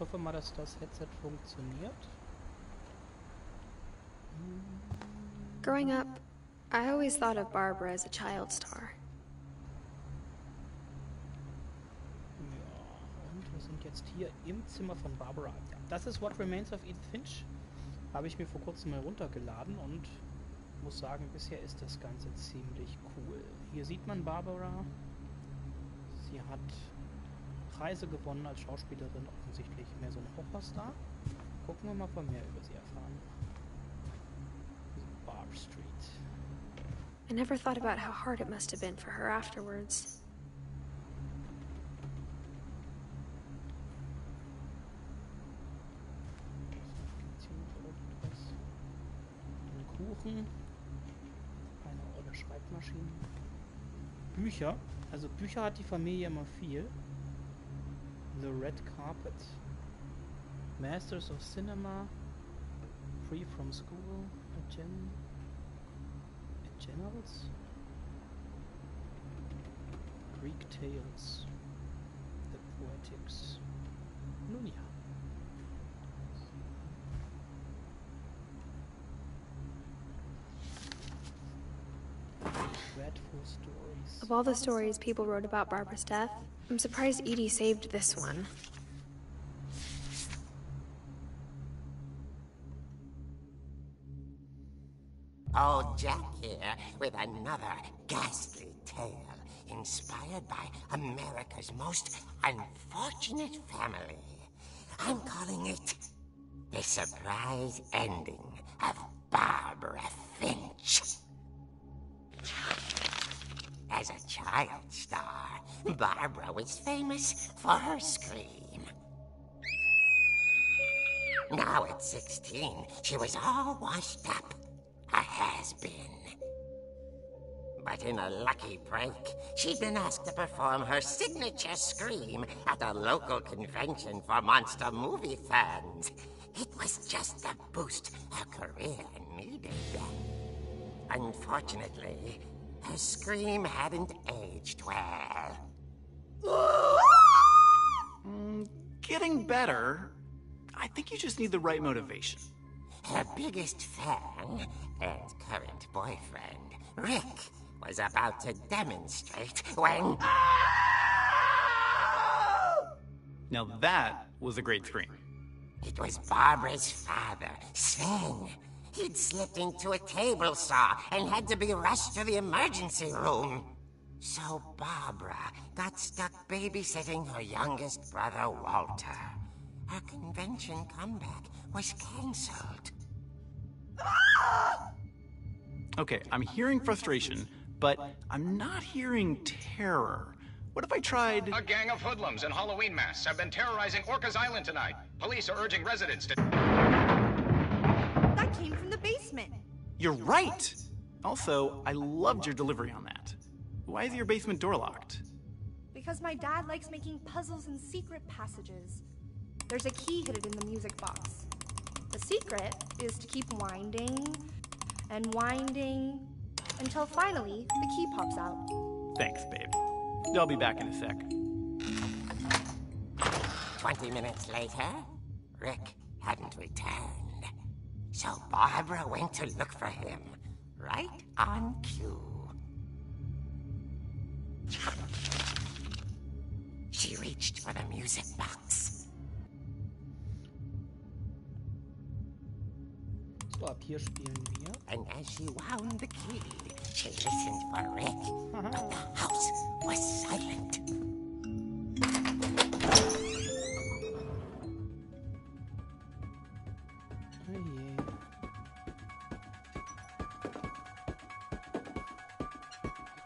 hoffe mal, dass das Headset funktioniert. Growing up, I always thought of Barbara as a child star. Ja, und wir sind jetzt hier im Zimmer von Barbara. Ja, das ist What Remains of Edith Finch. Habe ich mir vor kurzem mal runtergeladen und muss sagen, bisher ist das Ganze ziemlich cool. Hier sieht man Barbara. Sie hat Preise gewonnen als Schauspielerin, offensichtlich mehr so ein Horrorstar. Gucken wir mal, ob wir mehr über sie erfahren. Barb Street. I never thought about how hard it must have been for her afterwards. Ein Kuchen. Eine olle Schreibmaschine. Bücher. Also Bücher hat die Familie immer viel. The Red Carpet. Masters of Cinema. Free from School. Generals. Greek Tales. The Poetics. Nun ja. Dreadful stories. Of all the stories people wrote about Barbara's death, I'm surprised Edie saved this one. Old Jack here with another ghastly tale inspired by America's most unfortunate family. I'm calling it The Surprise Ending of Barbara Finch. As a child star, Barbara was famous for her scream. Now at 16, she was all washed up. A has-been. But in a lucky break, she'd been asked to perform her signature scream at a local convention for monster movie fans. It was just the boost her career needed. Unfortunately, her scream hadn't aged well. Getting better. I think you just need the right motivation. Her biggest fan and current boyfriend, Rick, was about to demonstrate when... Now that was a great scream. It was Barbara's father, Sven. He'd slipped into a table saw and had to be rushed to the emergency room. So Barbara got stuck babysitting her youngest brother, Walter. Her convention comeback was cancelled. Okay, I'm hearing frustration, but I'm not hearing terror. What if I tried... A gang of hoodlums in Halloween masks have been terrorizing Orcas Island tonight. Police are urging residents to... That came from the basement. You're right! Also, I loved your delivery on that. Why is your basement door locked? Because my dad likes making puzzles and secret passages. There's a key hidden in the music box. The secret is to keep winding and winding until finally the key pops out. Thanks, babe. I'll be back in a sec. 20 minutes later, Rick hadn't returned. So Barbara went to look for him, right on cue. She reached for the music box. So, ab hier spielen wir. And as she wound the key, she listened for Rick. But the house was silent. Oh je.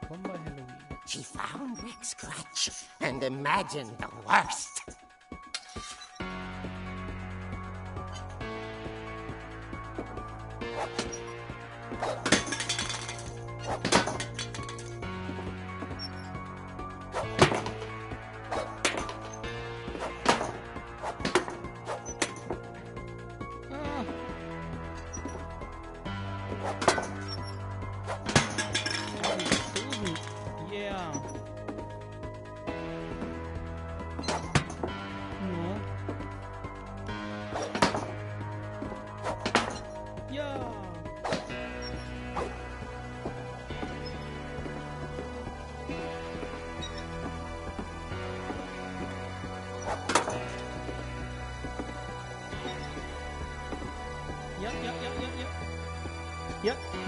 Willkommen bei Halloween. She found Rick's crutch and imagined the worst. Yeah. No.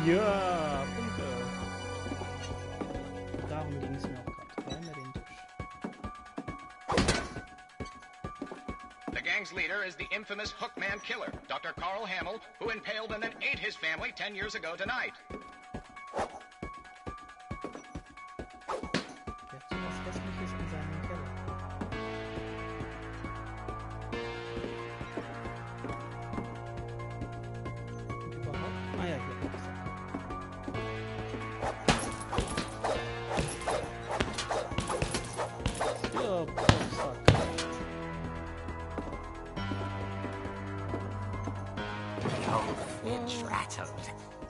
Ja, Punkte. Darum ging es mir auch gerade. Räume den Tisch. The gang's leader is the infamous Hookman Killer, Dr. Carl Hamill, who impaled and then ate his family 10 years ago tonight. Der hat so was Hässliches in seinem Keller. Und überhaupt... Ah ja, hier. Ja, Boxsack. The old fridge rattled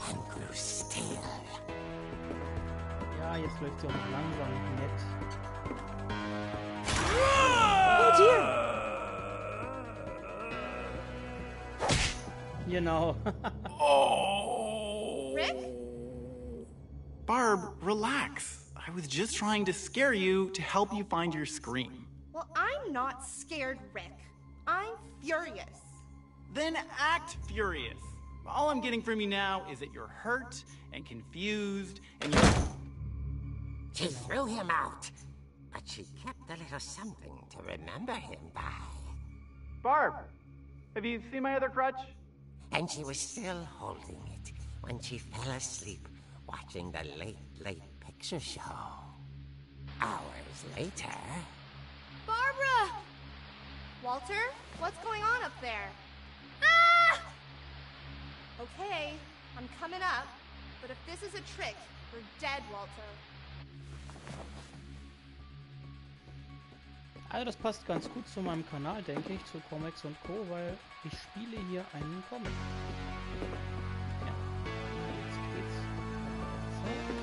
and grew still. Ja, jetzt läuft sie auch noch langsam nett. Oh dear! Genau. Rick? Barb, relax. I was just trying to scare you to help you find your scream. Well, I'm not scared, Rick. I'm furious. Then act furious. All I'm getting from you now is that you're hurt and confused and you're... She threw him out, but she kept a little something to remember him by. Barb, have you seen my other crutch? And she was still holding it when she fell asleep watching the late picture show. Hours later... Barbara! Walter, what's going on up there? Ah! Okay, I'm coming up, but if this is a trick, we're dead, Walter. Also das passt ganz gut zu meinem Kanal, denke ich, zu Comics und Co., weil ich spiele hier einen Comic. Ja, jetzt geht's weiter.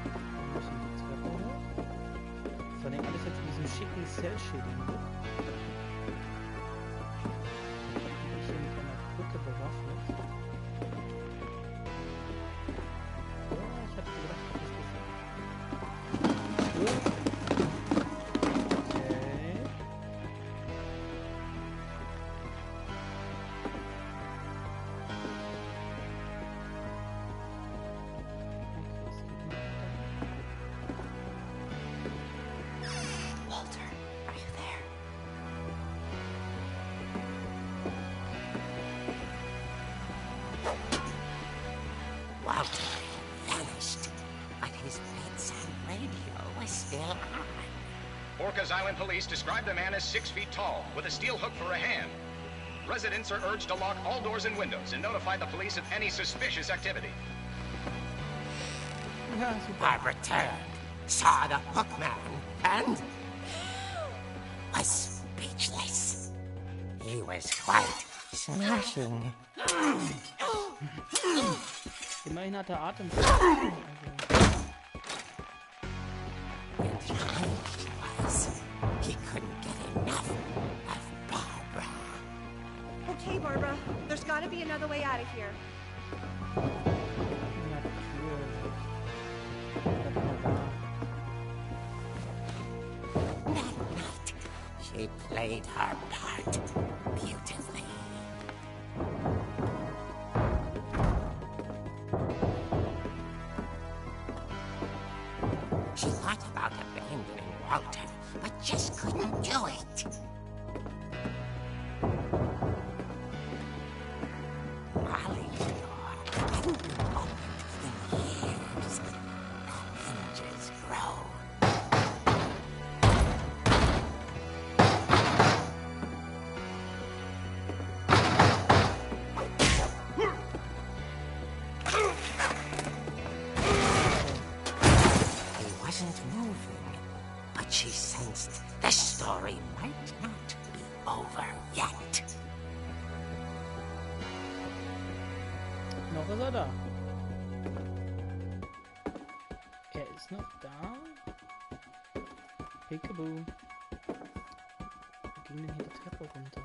Wir müssen die Treppe hoch. Vor allem alles jetzt in diesem schicken Cell-Shading. Ich bin hier mit einer Brücke bewaffnet. Ja, ich hatte gedacht, ich habe das gesehen. Walter vanished, but his bedside radio was still on. Orcas Island police describe the man as 6 feet tall, with a steel hook for a hand. Residents are urged to lock all doors and windows and notify the police of any suspicious activity. Ja, super. Barbara turned, saw the Hookman, and was speechless. He was quite smashing. Immerhin hat er Atem. And he was. He couldn't get enough of Barbara. Okay, Barbara, there's gotta be another way out of here. That night, she played her part beautifully. She thought about abandoning Walter, but just couldn't do it. Molly hadn't been opened in years. The hinges grow. He wasn't moving, but she sensed the story might not be over yet. Noch ist er da. Er ist noch da. Peekaboo. Wo ging denn hier die Treppe runter?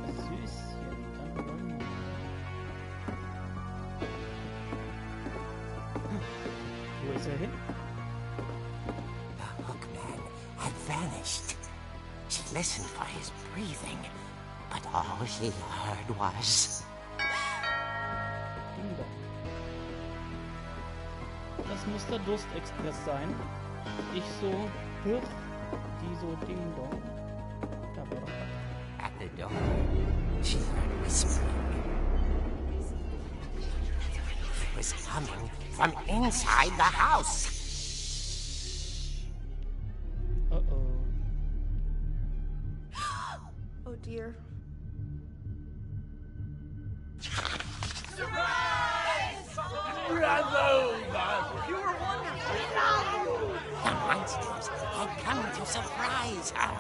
Süßchen, dann wollen wir. Wo ist er hin? The Hookman had vanished. She listen for his breathing, but all she heard was... Ding Dong. Das muss der Durstexpress sein. Ich so, die so Ding Dong. Da war doch was. At the door, she heard whispering. It was coming from inside the house. Uh-oh. Oh dear. The monsters had come to surprise her.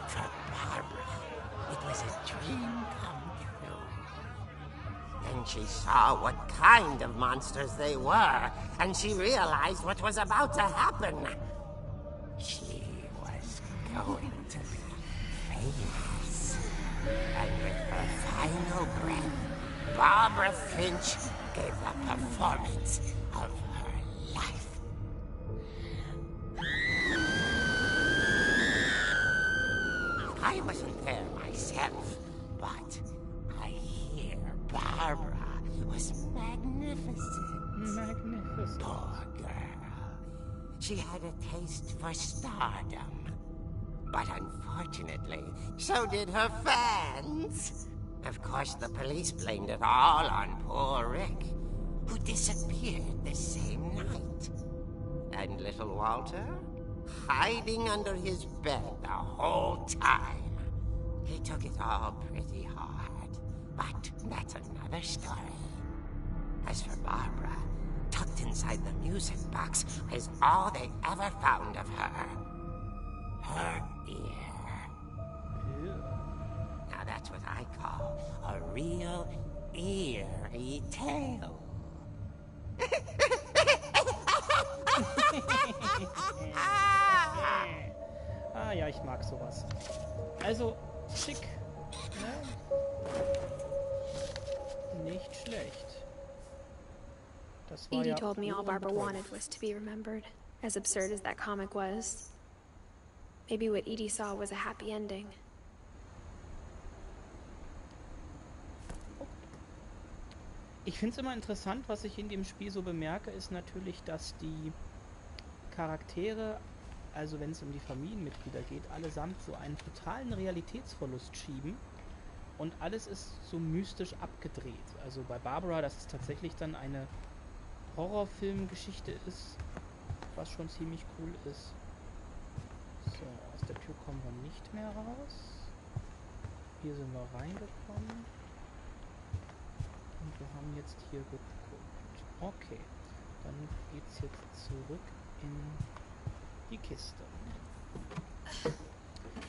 For Barbara, it was a dream come true. Then she saw what kind of monsters they were, and she realized what was about to happen. She was going to be famous. And with her final breath, Barbara Finch gave the performance of her life. I wasn't there myself, but I hear Barbara was magnificent. Magnificent. Poor girl. She had a taste for stardom. But unfortunately, so did her fans. Of course, the police blamed it all on poor Rick, who disappeared the same night. And little Walter? Hiding under his bed the whole time. He took it all pretty hard. But that's another story. As for Barbara, tucked inside the music box is all they ever found of her. Her ear. Now that's what I call a real eerie tale. Ah ja, ich mag sowas. Also, schick. Ne? Nicht schlecht. Das war Edie ja told me all Barbara toll. wanted was to be remembered, as absurd as that comic was. Maybe what Edie saw was a happy ending. Ich finde es immer interessant, was ich in dem Spiel so bemerke, ist natürlich, dass die Charaktere, also wenn es um die Familienmitglieder geht, allesamt so einen totalen Realitätsverlust schieben und alles ist so mystisch abgedreht. Also bei Barbara, dass es tatsächlich dann eine Horrorfilmgeschichte ist, was schon ziemlich cool ist. So, aus der Tür kommen wir nicht mehr raus. Hier sind wir reingekommen. Und wir haben jetzt hier geguckt. Okay, dann geht's jetzt zurück in die Kiste.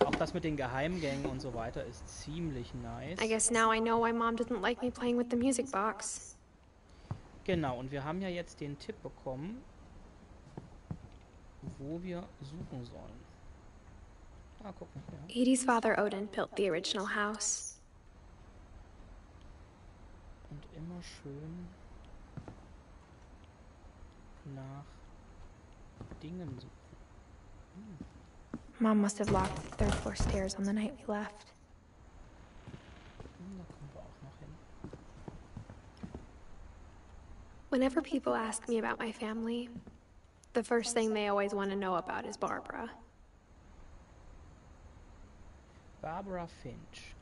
Auch das mit den Geheimgängen und so weiter ist ziemlich nice. I guess now I know why Mom didn't like me playing with the music box. Genau, und wir haben ja jetzt den Tipp bekommen, wo wir suchen sollen. Ah, guck mal hier. Edie's father Odin built the original house. Und immer schön nach Dingen suchen. Mom must have locked the third floor stairs on the night we left. Da kommen wir auch noch hin. Whenever people ask me about my family, the first thing they always want to know about is Barbara. Barbara Finch.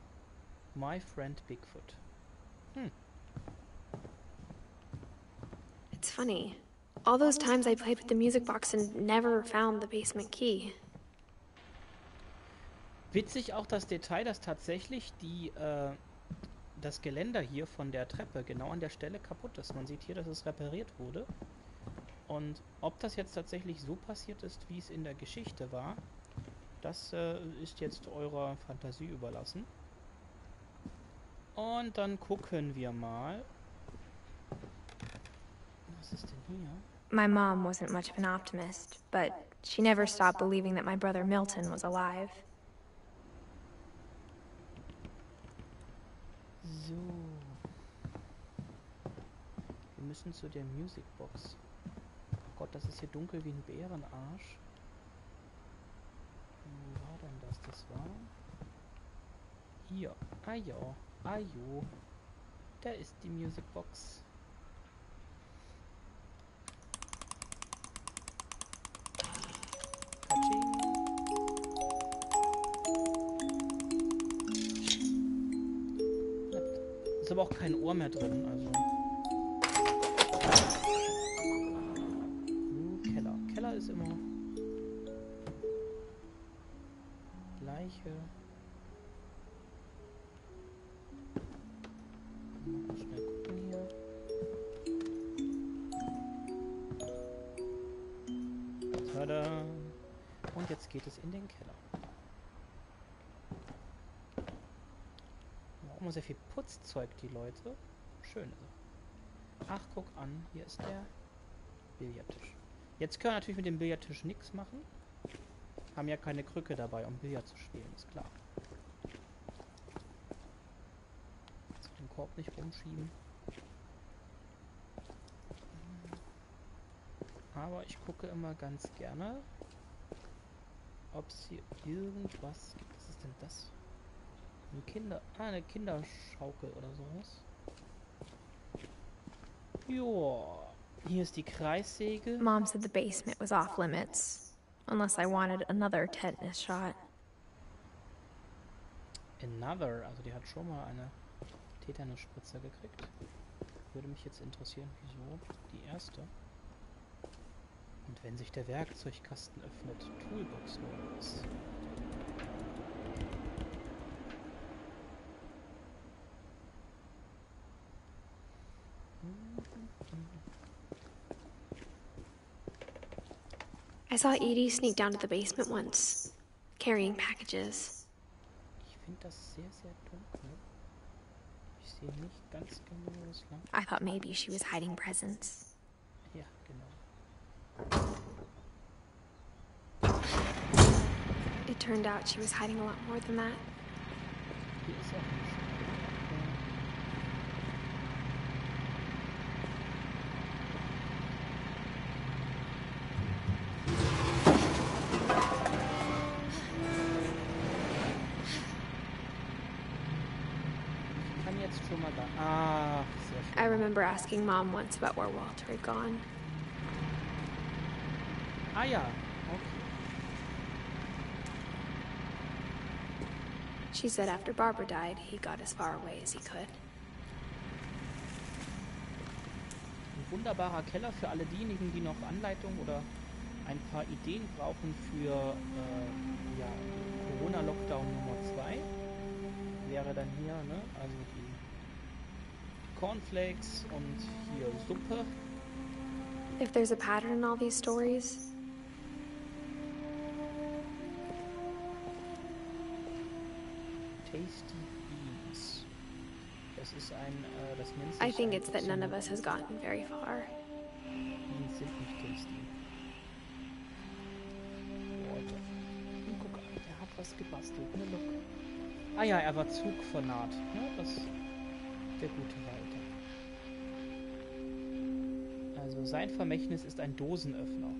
My friend Bigfoot. It's funny. All those times I played with the music box and never found the basement key. Witzig auch das Detail, dass tatsächlich das Geländer hier von der Treppe genau an der Stelle kaputt ist. Man sieht hier, dass es repariert wurde. Und ob das jetzt tatsächlich so passiert ist, wie es in der Geschichte war, das ist jetzt eurer Fantasie überlassen. Und dann gucken wir mal. Was ist denn hier? My mom wasn't much of an optimist, but she never stopped believing that my brother Milton was alive. So. Wir müssen zu der Musicbox. Oh Gott, das ist hier dunkel wie ein Bärenarsch. Wo war denn das? das war? Hier. Ah ja. Ah jo. Da ist die Musicbox. Katsching. Ist aber auch kein Ohr mehr drin, also. Keller. Keller ist immer gleiche. Mal schnell gucken hier. Tada. Und jetzt geht es in den Keller. Auch immer sehr viel Putzzeug, die Leute. Schön. Ach, guck an, hier ist der Billardtisch. Jetzt können wir natürlich mit dem Billardtisch nichts machen. Haben ja keine Krücke dabei, um Billard zu spielen, ist klar. Also den Korb nicht rumschieben. Aber ich gucke immer ganz gerne, ob es hier irgendwas gibt. Was ist denn das? Eine Kinderschaukel oder sowas. Joa. Hier ist die Kreissäge. Mom said the basement was off limits, unless I wanted another tetanus shot. Another, also die hat schon mal eine Tetanus-Spritze gekriegt. Würde mich jetzt interessieren, wieso die erste. Und wenn sich der Werkzeugkasten öffnet, Toolbox los. I saw Edie sneak down to the basement once, carrying packages. Ich finde das sehr, sehr dunkel. Ich sehe nicht ganz genau, wo es lang. I thought maybe she was hiding presents. Ja, genau. It turned out she was hiding a lot more than that. Hier ist auch nicht. Ich kann jetzt schon mal da. Ah, sehr schön. I remember asking Mom once about where Walter had gone. Ah ja, okay. She said after Barbara died, he got as far away as he could. Ein wunderbarer Keller für alle diejenigen, die noch Anleitung oder ein paar Ideen brauchen für ja, Corona-Lockdown Nummer 2. Wäre dann hier, ne? Also die Cornflakes und hier Suppe. If there's a pattern in all these stories, Tasty Beans. Das ist ein, das nennt sich I think ein it's that none of us has Oxymoron. gotten very far. Beans sind nicht tasty. Leute. Und guck an, der hat was gebastelt. Ne, look. Ah ja, er war Zugfanat. Ne, das der gute Walter. Also sein Vermächtnis ist ein Dosenöffner.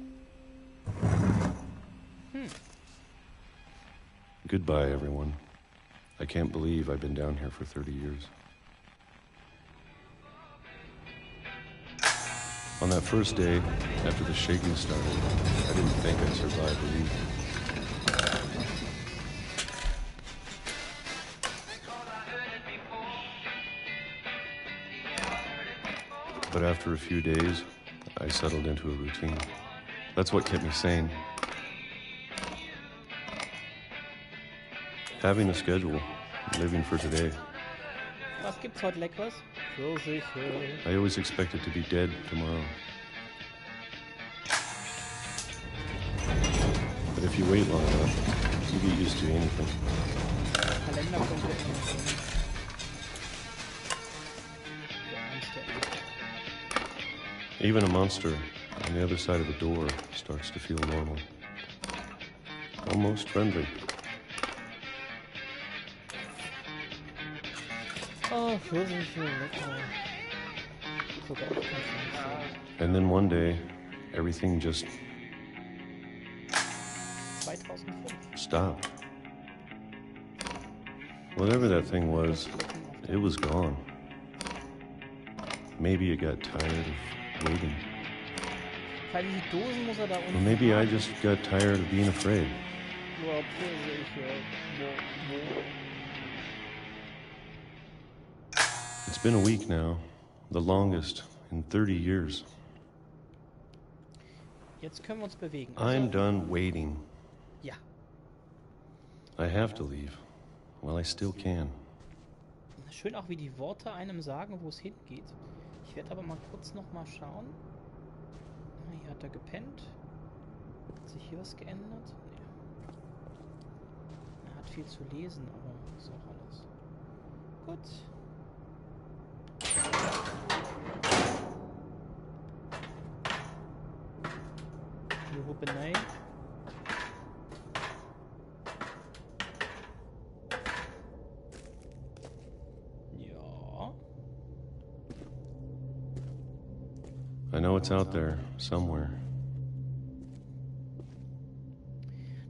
Goodbye, everyone. I can't believe I've been down here for 30 years. On that first day, after the shaking started, I didn't think I'd survive the week. But after a few days, I settled into a routine. That's what kept me sane. Having a schedule, living for today. Was gibt's heute Leckeres? Pfirsiche. I always expected to be dead tomorrow. But if you wait long enough, you get used to anything. Kalender könnte immer sein. Der ernste Ende. Even a monster on the other side of a door starts to feel normal. Almost friendly. Oh, Pfirsiche, lecker. Sogar ich kann's nicht sehen. And then one day, everything just 2005. stopped. Whatever that thing was, it was gone. Maybe it got tired of waiting. Weil die Dosen muss er da unten Or maybe I haben. just got tired of being afraid. Ja, Pfirsiche. Wo? It's been a week now, the longest in 30 years. Jetzt können wir uns bewegen. I'm done waiting. Ja. I have to leave. Well, I still can. Schön auch, wie die Worte einem sagen, wo es hingeht. Ich werde aber mal kurz noch mal schauen. Hier hat er gepennt. Hat sich hier was geändert? Nee. Er hat viel zu lesen, aber ist auch alles. Gut. Benei. Ja. I know it's out there, somewhere.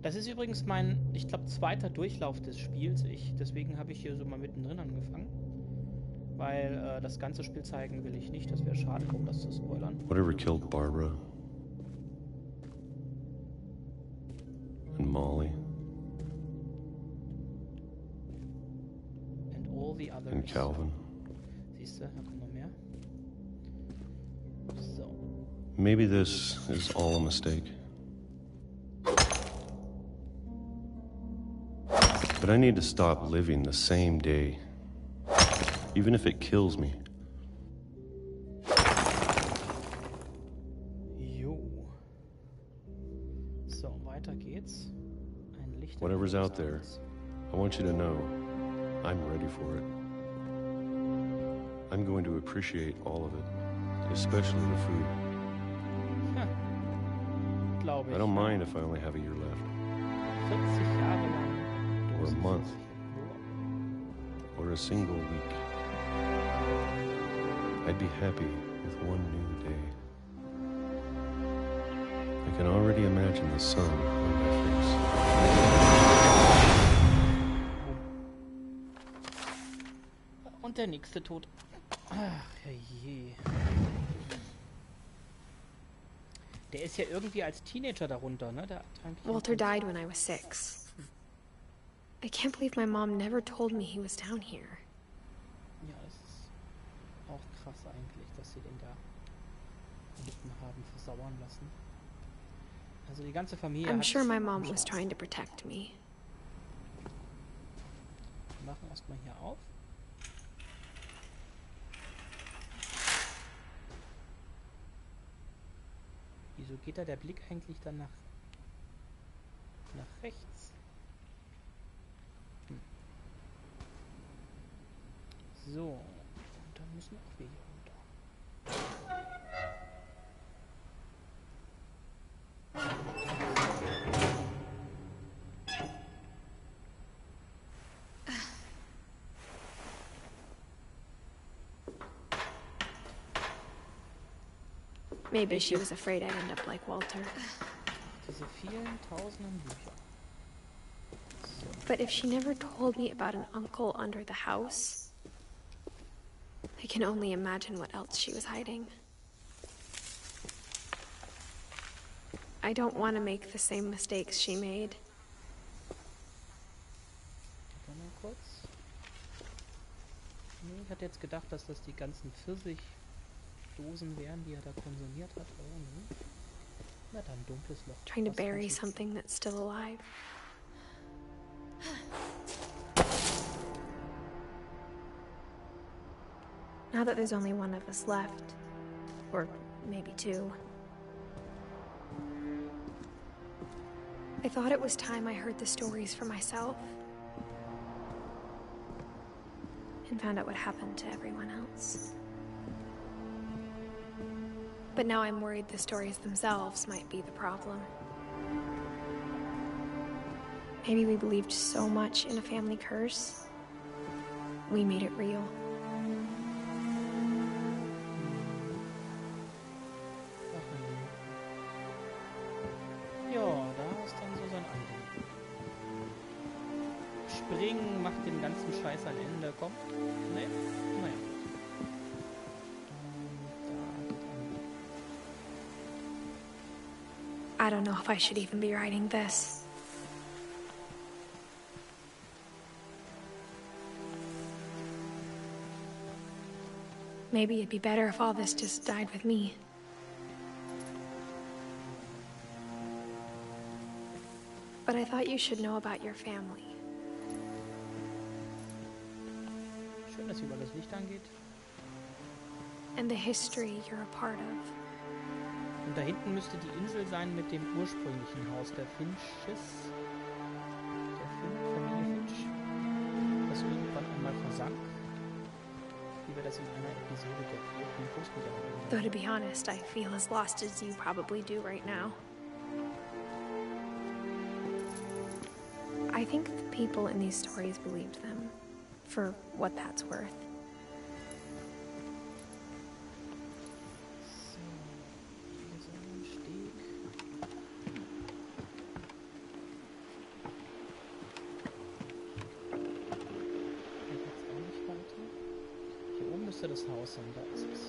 Das ist übrigens mein, ich glaube, zweiter Durchlauf des Spiels. Deswegen habe ich hier so mal mittendrin angefangen. Weil das ganze Spiel zeigen will ich nicht. Das wäre schade, um das zu spoilern. Whatever killed Barbara. And Molly. And all the others. And Calvin. Siehst du, da kommt noch mehr. So. Maybe this is all a mistake. But I need to stop living the same day. Even if it kills me. Jo. So, weiter geht's. Ein Licht. Whatever's out there, I want you to know I'm ready for it. I'm going to appreciate all of it, especially the food. Glaube ich. I don't mind if I only have a year left. 40 Jahre lang. Or a month. Or a single week. I'd be happy with one new day. I can already imagine the sun on my face. Und der nächste Tod. Ach, herrje. Der ist ja irgendwie als Teenager darunter, ne? Der hat eigentlich Walter died when I was 6. I can't believe my mom never told me he was down here. Ja, das ist auch krass eigentlich, dass sie den da hinten haben versauern lassen. Also die ganze Familie I'm hat sure my einen mom was Schaden. trying to protect me. Wir machen erstmal hier auf. Wieso geht da der Blick eigentlich dann nach rechts? So, und dann müssen auch wir hier runter. Maybe she was afraid I'd end up like Walter. Diese vielen tausenden Bücher. But if she never told me about an uncle under the house, I can only imagine what else she was hiding. I don't want to make the same mistakes she made. Warte mal kurz. Nee, ich hatte jetzt gedacht, dass das die ganzen Pfirsichdosen wären, die er da konsumiert hat. Oh, nee. Na dann, dunkles Loch. Trying to Was kann bury ich- something that's still alive. Now that there's only one of us left, or maybe two, I thought it was time I heard the stories for myself and found out what happened to everyone else. But now I'm worried the stories themselves might be the problem. Maybe we believed so much in a family curse, we made it real. Ach, nee. Ja, da ist dann so sein Anliegen. springen, macht den ganzen Scheiß ein Ende. Kommt. Ne? Naja. I don't know if I should even be writing this. Maybe it'd be better if all this just died with me. But I thought you should know about your family. Schön, dass sie über das Licht angeht. And the history you're a part of. Und da hinten müsste die Insel sein mit dem ursprünglichen Haus der Finches. Der Familie Finch. Das irgendwann einmal versank. Wie wir das in einer Episode der vierten Großmutter. Though to be honest, I feel as lost as you probably do right now. I think the people in these stories believed them, for what that's worth. Das Haus sein, da ist es.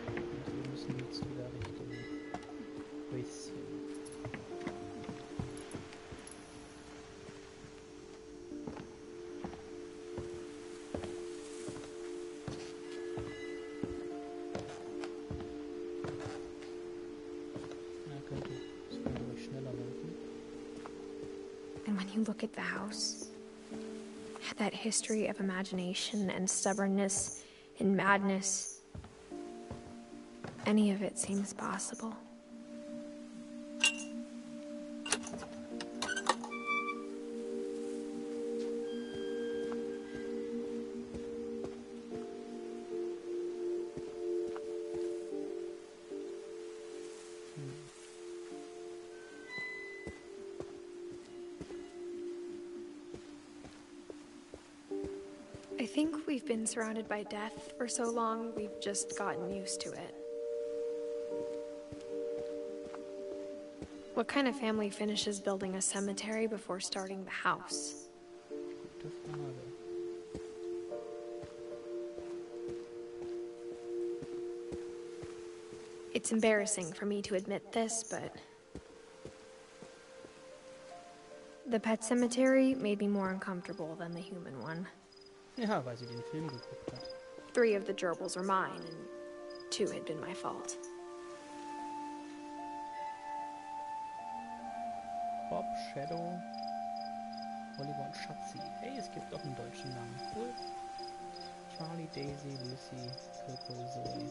Und wir müssen jetzt wieder Richtung Häuschen. Da könnte es ruhig schneller laufen. And when you look at the house, that history of imagination and stubbornness and madness, any of it seems possible. I think we've been surrounded by death for so long, we've just gotten used to it. What kind of family finishes building a cemetery before starting the house? Gute Frage. It's embarrassing for me to admit this, but the pet cemetery made me more uncomfortable than the human one. Ja, weil sie den Film geguckt hat. 3 of the gerbils were mine, and 2 had been my fault. Bob, Shadow, Oliver und Schatzi. Hey, es gibt doch einen deutschen Namen. Cool. Charlie, Daisy, Lucy, Coco, Zoe.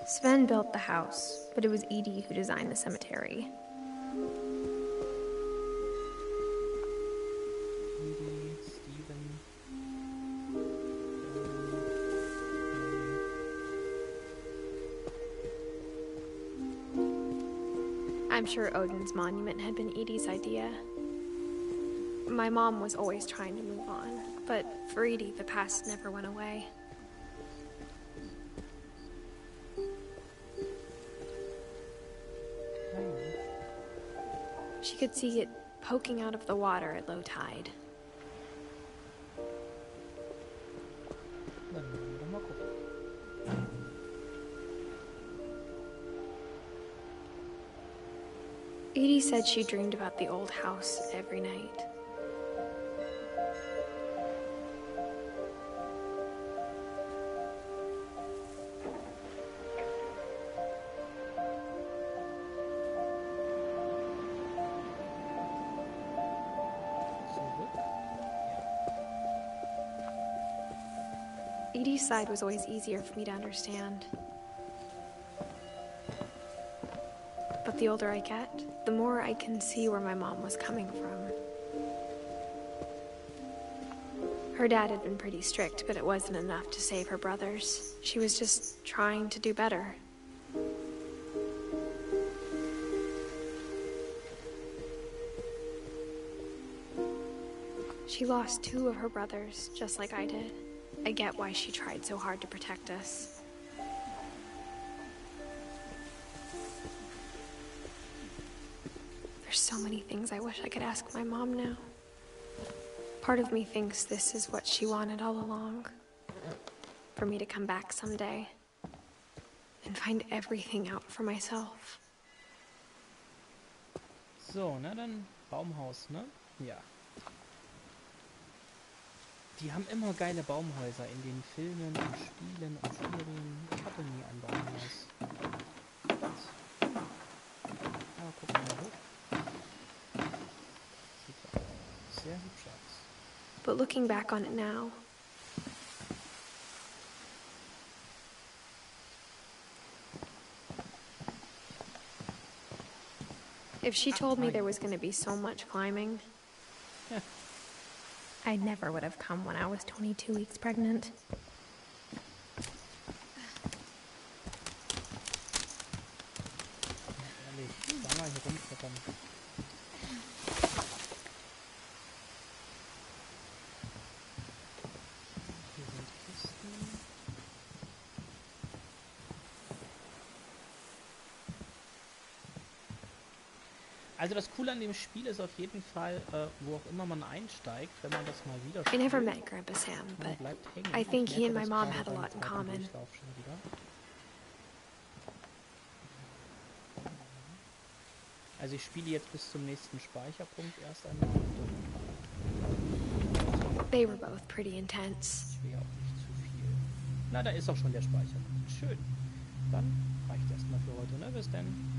Sven built the house, but it was Edie who designed the cemetery. Edie, Steven. I'm sure Odin's monument had been Edie's idea. My mom was always trying to move on, but for Edie, the past never went away. She could see it poking out of the water at low tide. Dann wollen wir doch mal gucken. Edie said she dreamed about the old house every night. Zurück. Edie's side was always easier for me to understand. But the older I get, the more I can see where my mom was coming from. Her dad had been pretty strict, but it wasn't enough to save her brothers. She was just trying to do better. She lost 2 of her brothers, just like I did. I get why she tried so hard to protect us. There's so many things I wish I could ask my mom now. Part of me thinks this is what she wanted all along. For me to come back someday and find everything out for myself. So, na dann Baumhaus, ne? Ja. Die haben immer geile Baumhäuser in den Filmen und Spielen und Serien. Ich hatte nie ein Baumhaus. Aber guck mal hoch. Sieht ja sehr hübsch aus. But looking back on it now, if she told me there was going to be so much climbing, I never would have come when I was 22 weeks pregnant. Ehrlich, zweimal hier rumklettern. Hier sind Kisten. Also das Coole an dem Spiel ist auf jeden Fall, wo auch immer man einsteigt, wenn man das mal wieder I spielt, never met Grandpa Sam, man but bleibt hängen. I think Ich he and merke my das mom gerade had a beim lot in zweiten common. Durchlauf schon wieder. Also ich spiele jetzt bis zum nächsten Speicherpunkt erst einmal. They were both pretty intense. Ich will ja auch nicht zu viel. Na, da ist auch schon der Speicherpunkt. Schön. Dann reicht erstmal für heute, ne? Bis dann.